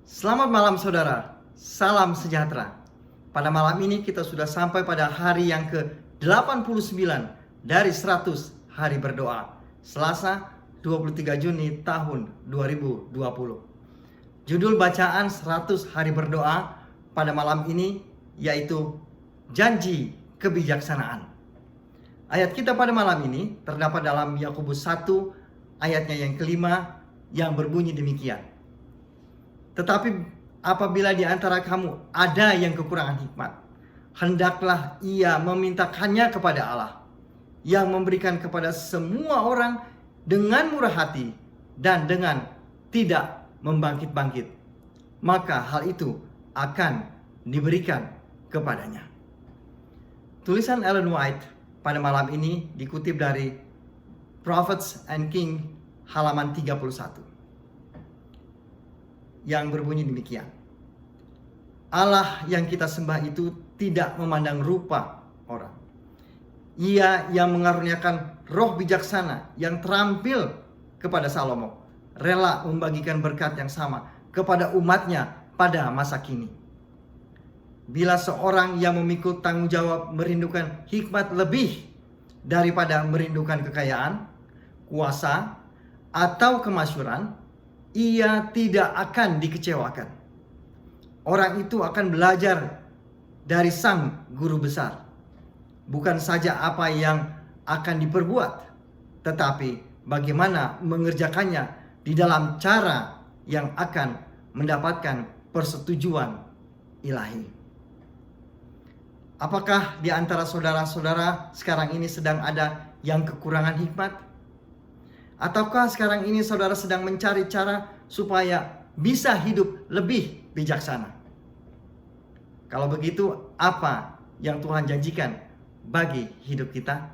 Selamat malam saudara, salam sejahtera. Pada malam ini kita sudah sampai pada hari yang ke-89 dari 100 hari berdoa, Selasa 23 Juni tahun 2020. Judul bacaan 100 hari berdoa pada malam ini yaitu Janji Kebijaksanaan. Ayat kita pada malam ini terdapat dalam Yakobus 1 ayatnya yang kelima yang berbunyi demikian. Tetapi apabila di antara kamu ada yang kekurangan hikmat, hendaklah ia memintakannya kepada Allah, yang memberikan kepada semua orang dengan murah hati dan dengan tidak membangkit-bangkit. Maka hal itu akan diberikan kepadanya. Tulisan Ellen White pada malam ini dikutip dari Prophets and King halaman 31. Yang berbunyi demikian. Allah yang kita sembah itu tidak memandang rupa orang. Ia yang mengaruniakan roh bijaksana yang terampil kepada Salomo, rela membagikan berkat yang sama kepada umatnya pada masa kini. Bila seorang yang memikul tanggung jawab merindukan hikmat lebih daripada merindukan kekayaan, kuasa, atau kemasyhuran, ia tidak akan dikecewakan. Orang itu akan belajar dari sang guru besar. Bukan saja apa yang akan diperbuat, tetapi bagaimana mengerjakannya di dalam cara yang akan mendapatkan persetujuan ilahi. Apakah di antara saudara-saudara sekarang ini sedang ada yang kekurangan hikmat? Ataukah sekarang ini saudara sedang mencari cara supaya bisa hidup lebih bijaksana? Kalau begitu, apa yang Tuhan janjikan bagi hidup kita?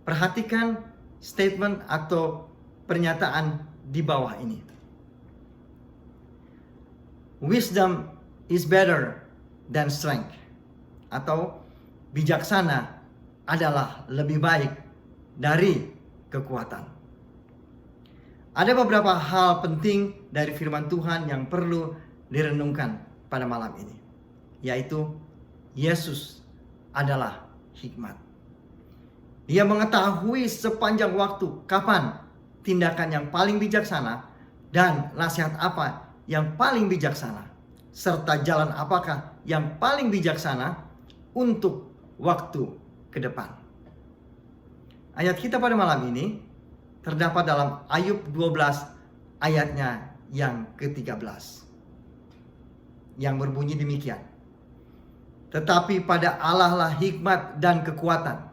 Perhatikan statement atau pernyataan di bawah ini. Wisdom is better than strength. Atau bijaksana adalah lebih baik dari kekuatan. Ada beberapa hal penting dari firman Tuhan yang perlu direnungkan pada malam ini, yaitu Yesus adalah hikmat. Dia mengetahui sepanjang waktu kapan tindakan yang paling bijaksana dan nasihat apa yang paling bijaksana, serta jalan apakah yang paling bijaksana untuk waktu ke depan. Ayat kita pada malam ini terdapat dalam Ayub 12 ayatnya yang ke-13. Yang berbunyi demikian. Tetapi pada Allah lah hikmat dan kekuatan.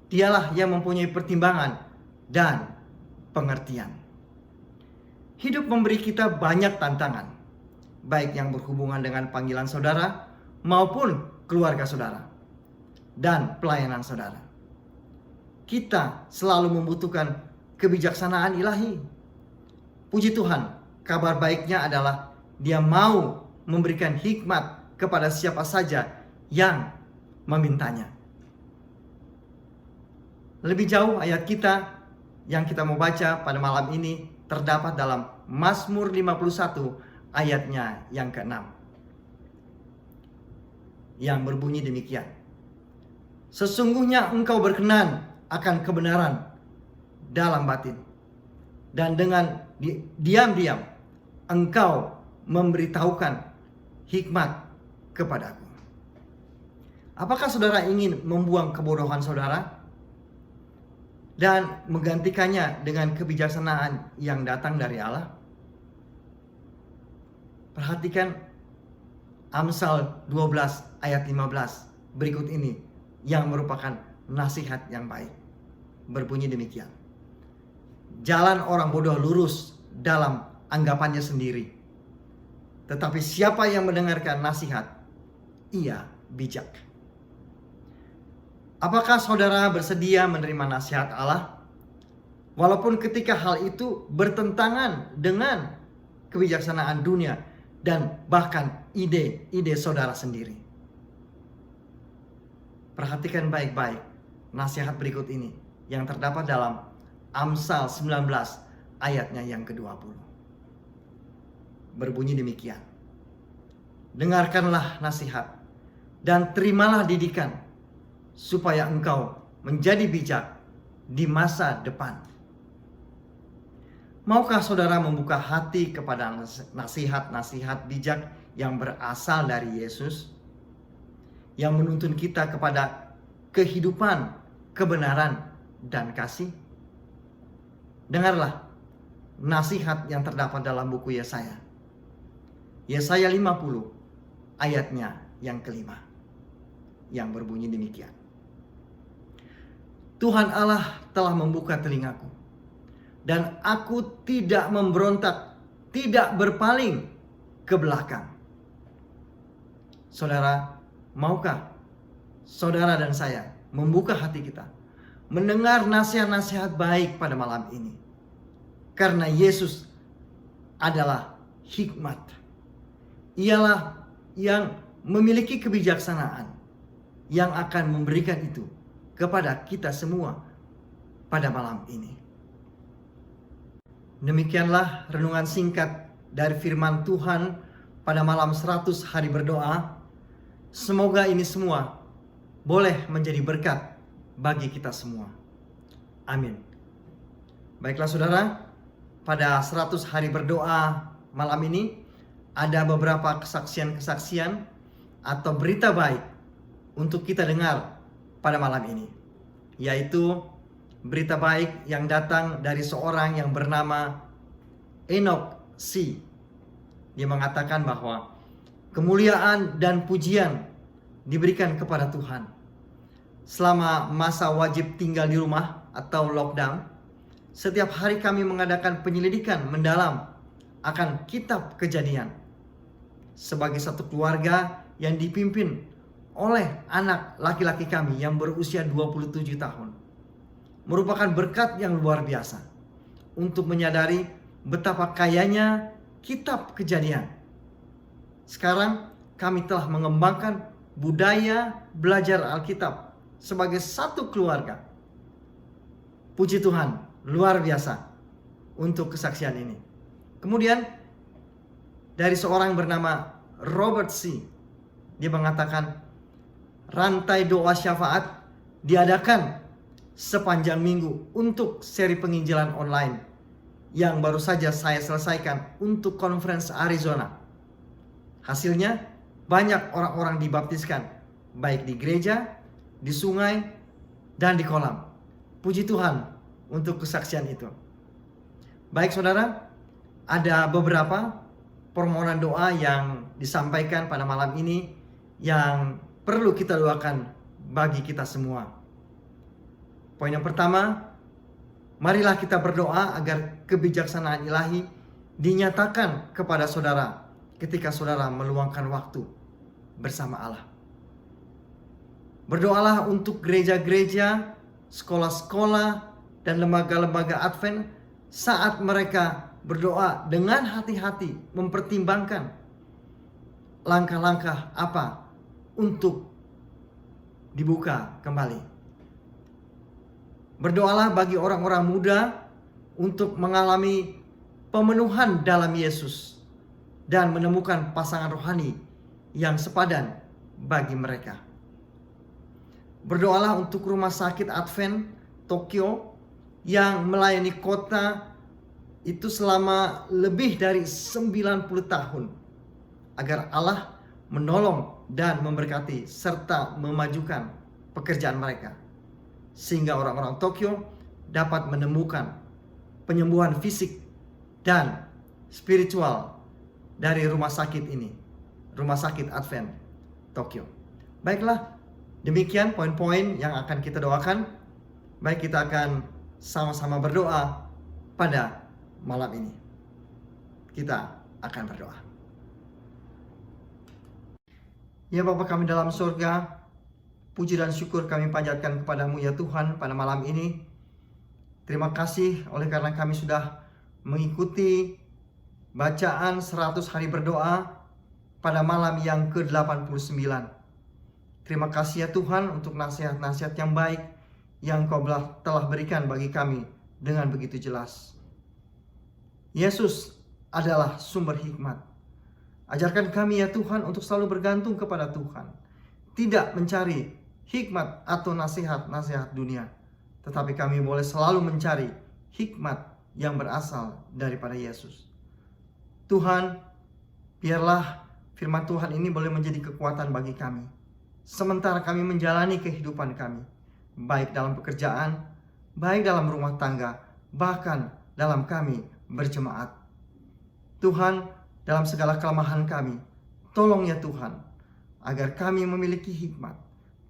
Dialah yang mempunyai pertimbangan dan pengertian. Hidup memberi kita banyak tantangan, baik yang berhubungan dengan panggilan saudara maupun keluarga saudara dan pelayanan saudara. Kita selalu membutuhkan kebijaksanaan ilahi. Puji Tuhan, kabar baiknya adalah Dia mau memberikan hikmat kepada siapa saja yang memintanya. Lebih jauh, ayat kita yang kita mau baca pada malam ini terdapat dalam Mazmur 51 ayatnya yang ke-6. Yang berbunyi demikian. Sesungguhnya engkau berkenan akan kebenaran dalam batin, dan dengan diam-diam engkau memberitahukan hikmat kepadaku. Apakah saudara ingin membuang kebodohan saudara dan menggantikannya dengan kebijaksanaan yang datang dari Allah? Perhatikan Amsal 12 ayat 15 berikut ini yang merupakan nasihat yang baik. Berbunyi demikian. Jalan orang bodoh lurus dalam anggapannya sendiri, tetapi siapa yang mendengarkan nasihat, ia bijak. Apakah saudara bersedia menerima nasihat Allah? Walaupun ketika hal itu bertentangan dengan kebijaksanaan dunia dan bahkan ide-ide saudara sendiri. Perhatikan baik-baik nasihat berikut ini yang terdapat dalam Amsal 19 ayatnya yang ke-20. berbunyi demikian. Dengarkanlah nasihat dan terimalah didikan, supaya engkau menjadi bijak di masa depan. Maukah saudara membuka hati kepada nasihat-nasihat bijak yang berasal dari Yesus, yang menuntun kita kepada kehidupan, kebenaran, dan kasih? Dengarlah nasihat yang terdapat dalam buku Yesaya. Yesaya 50 ayatnya yang kelima, yang berbunyi demikian. Tuhan Allah telah membuka telingaku, dan aku tidak memberontak, tidak berpaling ke belakang. Saudara, maukah saudara dan saya membuka hati kita, mendengar nasihat-nasihat baik pada malam ini? Karena Yesus adalah hikmat. Ialah yang memiliki kebijaksanaan, yang akan memberikan itu kepada kita semua pada malam ini. Demikianlah renungan singkat dari firman Tuhan pada malam 100 hari berdoa. Semoga ini semua boleh menjadi berkat bagi kita semua. Amin. Baiklah saudara, pada 100 hari berdoa malam ini ada beberapa kesaksian-kesaksian atau berita baik untuk kita dengar pada malam ini, yaitu berita baik yang datang dari seorang yang bernama Enoch C. Dia mengatakan bahwa kemuliaan dan pujian diberikan kepada Tuhan. Selama masa wajib tinggal di rumah atau lockdown, setiap hari kami mengadakan penyelidikan mendalam akan kitab Kejadian. Sebagai satu keluarga yang dipimpin oleh anak laki-laki kami yang berusia 27 tahun. Merupakan berkat yang luar biasa untuk menyadari betapa kayanya kitab Kejadian. Sekarang kami telah mengembangkan budaya belajar Alkitab sebagai satu keluarga. Puji Tuhan, luar biasa untuk kesaksian ini. Kemudian dari seorang bernama Robert C. Dia mengatakan rantai doa syafaat diadakan sepanjang minggu untuk seri penginjilan online yang baru saja saya selesaikan untuk conference Arizona. Hasilnya banyak orang-orang dibaptiskan, baik di gereja, di sungai, dan di kolam. Puji Tuhan untuk kesaksian itu. Baik saudara, ada beberapa permohonan doa yang disampaikan pada malam ini yang perlu kita doakan bagi kita semua. Poin yang pertama, marilah kita berdoa agar kebijaksanaan ilahi dinyatakan kepada saudara ketika saudara meluangkan waktu bersama Allah. Berdoalah untuk gereja-gereja, sekolah-sekolah, dan lembaga-lembaga Advent saat mereka berdoa dengan hati-hati mempertimbangkan langkah-langkah apa untuk dibuka kembali. Berdoalah bagi orang-orang muda untuk mengalami pemenuhan dalam Yesus dan menemukan pasangan rohani yang sepadan bagi mereka. Berdoalah untuk rumah sakit Advent Tokyo yang melayani kota itu selama lebih dari 90 tahun, agar Allah menolong dan memberkati serta memajukan pekerjaan mereka, sehingga orang-orang Tokyo dapat menemukan penyembuhan fisik dan spiritual dari rumah sakit ini, rumah sakit Advent Tokyo. Baiklah, demikian poin-poin yang akan kita doakan. Baik, kita akan sama-sama berdoa pada malam ini. Kita akan berdoa. Ya Bapa kami dalam surga, puji dan syukur kami panjatkan kepadamu ya Tuhan pada malam ini. Terima kasih oleh karena kami sudah mengikuti bacaan 100 hari berdoa pada malam yang ke-89. Terima kasih ya Tuhan untuk nasihat-nasihat yang baik yang Kau telah berikan bagi kami dengan begitu jelas. Yesus adalah sumber hikmat. Ajarkan kami ya Tuhan untuk selalu bergantung kepada Tuhan. Tidak mencari hikmat atau nasihat-nasihat dunia. Tetapi kami boleh selalu mencari hikmat yang berasal daripada Yesus. Tuhan, biarlah firman Tuhan ini boleh menjadi kekuatan bagi kami. Sementara kami menjalani kehidupan kami. Baik dalam pekerjaan, baik dalam rumah tangga, bahkan dalam kami berjemaat. Tuhan, dalam segala kelemahan kami, tolong ya Tuhan, agar kami memiliki hikmat,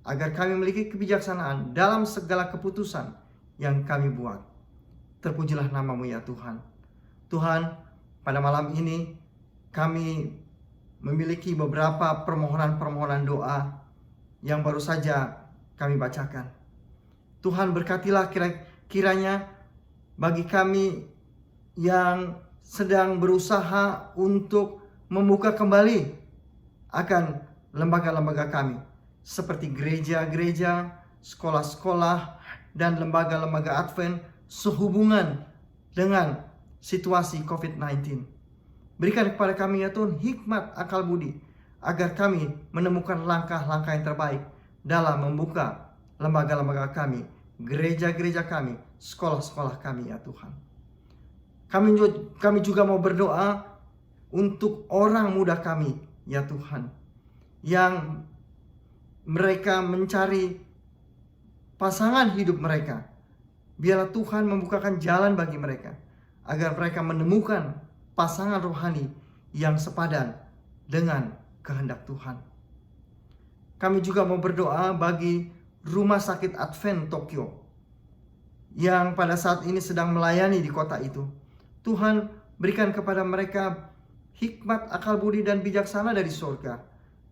agar kami memiliki kebijaksanaan dalam segala keputusan yang kami buat. Terpujilah nama-Mu ya Tuhan. Tuhan, pada malam ini kami memiliki beberapa permohonan-permohonan doa yang baru saja kami bacakan. Tuhan, berkatilah kiranya bagi kami yang sedang berusaha untuk membuka kembali akan lembaga-lembaga kami, seperti gereja-gereja, sekolah-sekolah, dan lembaga-lembaga Advent sehubungan dengan situasi COVID-19. Berikan kepada kami ya Tuhan hikmat akal budi, agar kami menemukan langkah-langkah yang terbaik dalam membuka lembaga-lembaga kami, gereja-gereja kami, sekolah-sekolah kami ya Tuhan. Kami juga mau berdoa untuk orang muda kami ya Tuhan, yang mereka mencari pasangan hidup mereka. Biarlah Tuhan membukakan jalan bagi mereka, agar mereka menemukan pasangan rohani yang sepadan dengan kehendak Tuhan. Kami juga mau berdoa bagi Rumah Sakit Advent Tokyo yang pada saat ini sedang melayani di kota itu. Tuhan, berikan kepada mereka hikmat, akal budi, dan bijaksana dari surga.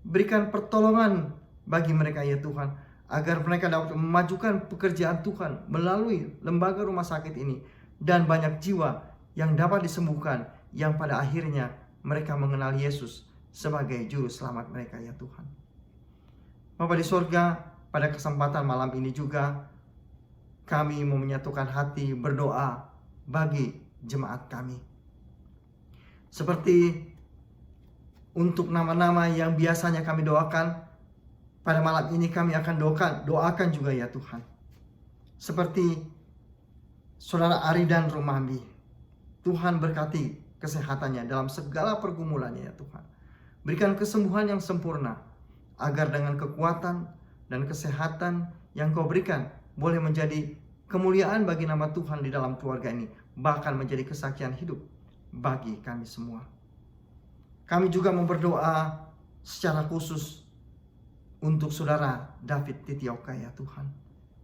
Berikan pertolongan bagi mereka ya Tuhan, agar mereka dapat memajukan pekerjaan Tuhan melalui lembaga rumah sakit ini, dan banyak jiwa yang dapat disembuhkan, yang pada akhirnya mereka mengenal Yesus sebagai juru selamat mereka ya Tuhan. Bapa di surga, pada kesempatan malam ini juga kami mau menyatukan hati berdoa bagi jemaat kami. Seperti untuk nama-nama yang biasanya kami doakan, pada malam ini kami akan doakan juga ya Tuhan. Seperti Saudara Aridan Rumambi, Tuhan berkati kesehatannya dalam segala pergumulannya ya Tuhan. Berikan kesembuhan yang sempurna, agar dengan kekuatan dan kesehatan yang Kau berikan boleh menjadi kemuliaan bagi nama Tuhan di dalam keluarga ini, bahkan menjadi kesaksian hidup bagi kami semua. Kami juga mau berdoa secara khusus untuk Saudara David Titioka ya Tuhan,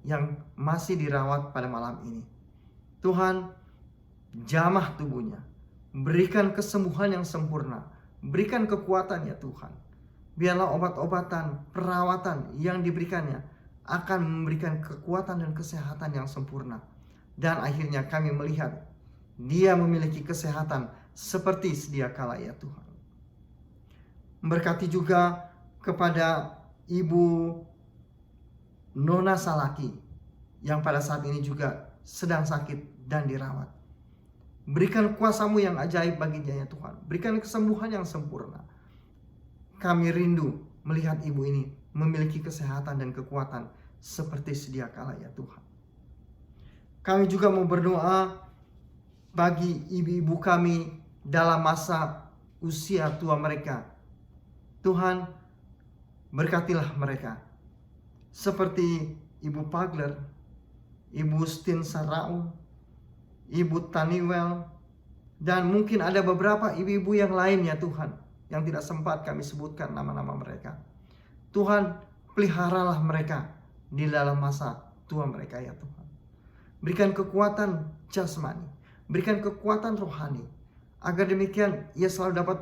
yang masih dirawat pada malam ini. Tuhan, jamah tubuhnya, berikan kesembuhan yang sempurna, berikan kekuatan ya Tuhan. Biarlah obat-obatan, perawatan yang diberikannya akan memberikan kekuatan dan kesehatan yang sempurna. Dan akhirnya kami melihat dia memiliki kesehatan seperti sedia kala ya Tuhan. Memberkati juga kepada Ibu Nona Salaki, yang pada saat ini juga sedang sakit dan dirawat. Berikan kuasa-Mu yang ajaib baginya ya Tuhan. Berikan kesembuhan yang sempurna. Kami rindu melihat ibu ini memiliki kesehatan dan kekuatan seperti sedia kala ya Tuhan. Kami juga mau berdoa bagi ibu-ibu kami dalam masa usia tua mereka. Tuhan, berkatilah mereka. Seperti Ibu Pagler, Ibu Stin Sarau, Ibu Taniwel, dan mungkin ada beberapa ibu-ibu yang lain ya Tuhan, yang tidak sempat kami sebutkan nama-nama mereka. Tuhan, peliharalah mereka di dalam masa tua mereka ya Tuhan. Berikan kekuatan jasmani, berikan kekuatan rohani, agar demikian ia selalu dapat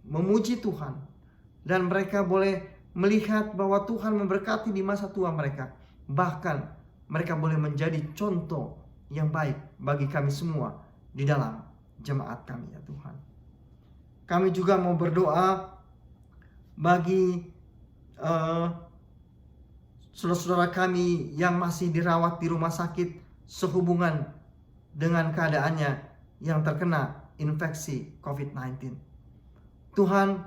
memuji Tuhan, dan mereka boleh melihat bahwa Tuhan memberkati di masa tua mereka. Bahkan mereka boleh menjadi contoh yang baik bagi kami semua di dalam jemaat kami ya Tuhan. Kami juga mau berdoa bagi saudara-saudara kami yang masih dirawat di rumah sakit sehubungan dengan keadaannya yang terkena infeksi COVID-19. Tuhan,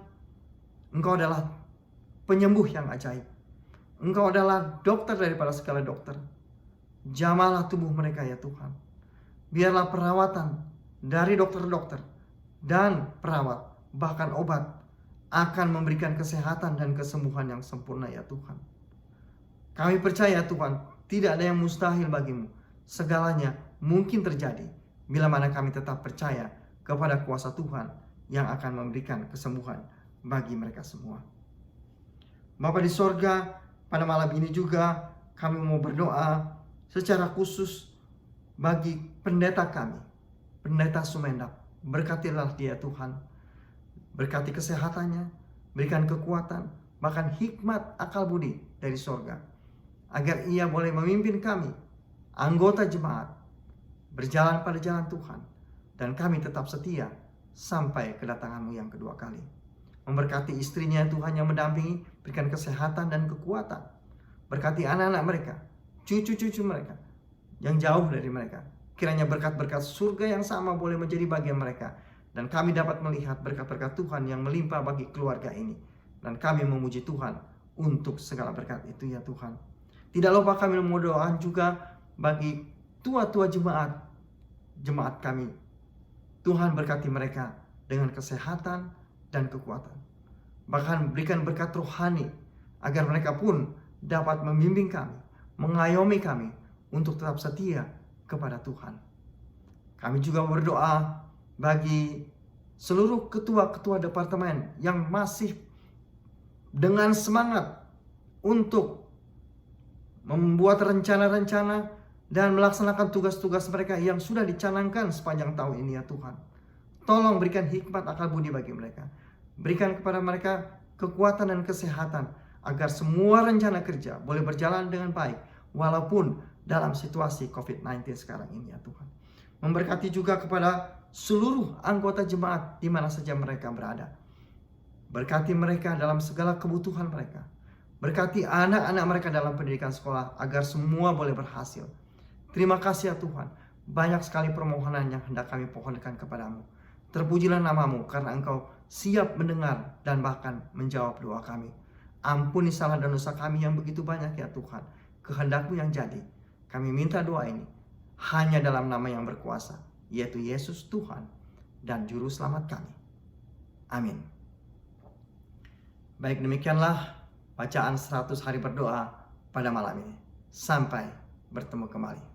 Engkau adalah penyembuh yang ajaib. Engkau adalah dokter daripada segala dokter. Jamahlah tubuh mereka ya Tuhan. Biarlah perawatan dari dokter-dokter dan perawat, bahkan obat, akan memberikan kesehatan dan kesembuhan yang sempurna ya Tuhan. Kami percaya Tuhan, tidak ada yang mustahil bagimu. Segalanya mungkin terjadi bila mana kami tetap percaya kepada kuasa Tuhan yang akan memberikan kesembuhan bagi mereka semua. Bapa di sorga, pada malam ini juga kami mau berdoa secara khusus bagi pendeta kami, Pendeta Sumendap. Berkatilah dia Tuhan, berkati kesehatannya, berikan kekuatan, bahkan hikmat akal budi dari sorga, agar ia boleh memimpin kami, anggota jemaat, berjalan pada jalan Tuhan, dan kami tetap setia sampai kedatangan-Mu yang kedua kali. Memberkati istrinya Tuhan yang mendampingi, berikan kesehatan dan kekuatan. Berkati anak-anak mereka, cucu-cucu mereka, yang jauh dari mereka. Kiranya berkat-berkat surga yang sama boleh menjadi bagian mereka. Dan kami dapat melihat berkat-berkat Tuhan yang melimpah bagi keluarga ini. Dan kami memuji Tuhan untuk segala berkat itu ya Tuhan. Tidak lupa kami mau doa juga bagi tua-tua jemaat kami. Tuhan berkati mereka dengan kesehatan dan kekuatan. Bahkan berikan berkat rohani agar mereka pun dapat membimbing kami, mengayomi kami untuk tetap setia kepada Tuhan. Kami juga berdoa bagi seluruh ketua-ketua departemen yang masih dengan semangat untuk membuat rencana-rencana dan melaksanakan tugas-tugas mereka yang sudah dicanangkan sepanjang tahun ini ya Tuhan. Tolong berikan hikmat akal budi bagi mereka. Berikan kepada mereka kekuatan dan kesehatan agar semua rencana kerja boleh berjalan dengan baik walaupun dalam situasi COVID-19 sekarang ini ya Tuhan. Memberkati juga kepada seluruh anggota jemaat di mana saja mereka berada. Berkati mereka dalam segala kebutuhan mereka. Berkati anak-anak mereka dalam pendidikan sekolah agar semua boleh berhasil. Terima kasih ya Tuhan. Banyak sekali permohonan yang hendak kami pohonkan kepadamu. Terpujilah namamu karena Engkau siap mendengar dan bahkan menjawab doa kami. Ampuni salah dan dosa kami yang begitu banyak ya Tuhan. Kehendak-Mu yang jadi. Kami minta doa ini hanya dalam nama yang berkuasa, yaitu Yesus Tuhan dan Juru Selamat kami. Amin. Baik, demikianlah bacaan 100 hari berdoa pada malam ini. Sampai bertemu kembali.